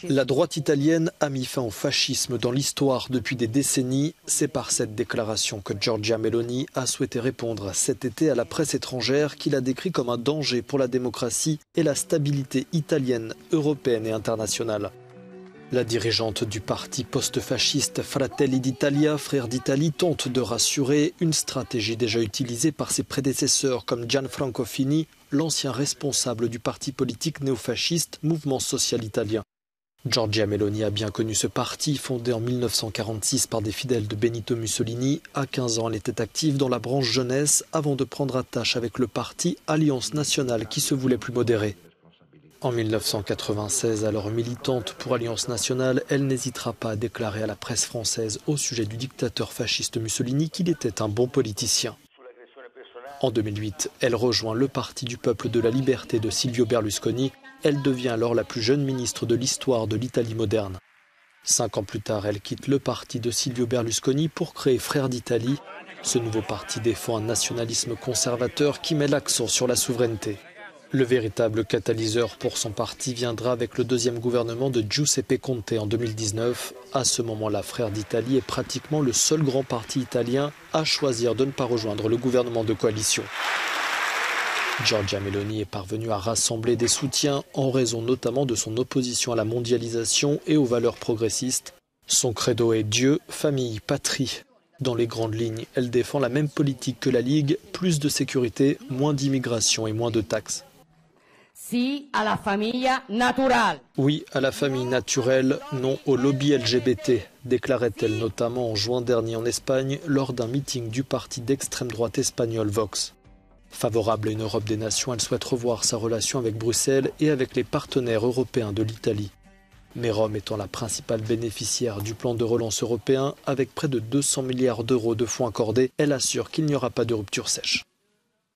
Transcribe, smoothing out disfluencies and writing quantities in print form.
La droite italienne a mis fin au fascisme dans l'histoire depuis des décennies. C'est par cette déclaration que Giorgia Meloni a souhaité répondre cet été à la presse étrangère qu'il a décrit comme un danger pour la démocratie et la stabilité italienne, européenne et internationale. La dirigeante du parti post-fasciste Fratelli d'Italia, Frères d'Italie, tente de rassurer, une stratégie déjà utilisée par ses prédécesseurs comme Gianfranco Fini, l'ancien responsable du parti politique néofasciste Mouvement social italien. Giorgia Meloni a bien connu ce parti, fondé en 1946 par des fidèles de Benito Mussolini. À 15 ans, elle était active dans la branche jeunesse avant de prendre attache avec le parti Alliance nationale qui se voulait plus modéré. En 1996, alors militante pour Alliance nationale, elle n'hésitera pas à déclarer à la presse française au sujet du dictateur fasciste Mussolini qu'il était un bon politicien. En 2008, elle rejoint le Parti du peuple de la liberté de Silvio Berlusconi. Elle devient alors la plus jeune ministre de l'histoire de l'Italie moderne. 5 ans plus tard, elle quitte le parti de Silvio Berlusconi pour créer Frères d'Italie. Ce nouveau parti défend un nationalisme conservateur qui met l'accent sur la souveraineté. Le véritable catalyseur pour son parti viendra avec le deuxième gouvernement de Giuseppe Conte en 2019. À ce moment-là, Frères d'Italie est pratiquement le seul grand parti italien à choisir de ne pas rejoindre le gouvernement de coalition. Giorgia Meloni est parvenue à rassembler des soutiens en raison notamment de son opposition à la mondialisation et aux valeurs progressistes. Son credo est Dieu, famille, patrie. Dans les grandes lignes, elle défend la même politique que la Ligue, plus de sécurité, moins d'immigration et moins de taxes. Oui à la famille naturelle. Oui à la famille naturelle, non au lobby LGBT, déclarait-elle notamment en juin dernier en Espagne lors d'un meeting du parti d'extrême droite espagnol Vox. Favorable à une Europe des nations, elle souhaite revoir sa relation avec Bruxelles et avec les partenaires européens de l'Italie. Mais Rome étant la principale bénéficiaire du plan de relance européen, avec près de 200 milliards d'euros de fonds accordés, elle assure qu'il n'y aura pas de rupture sèche.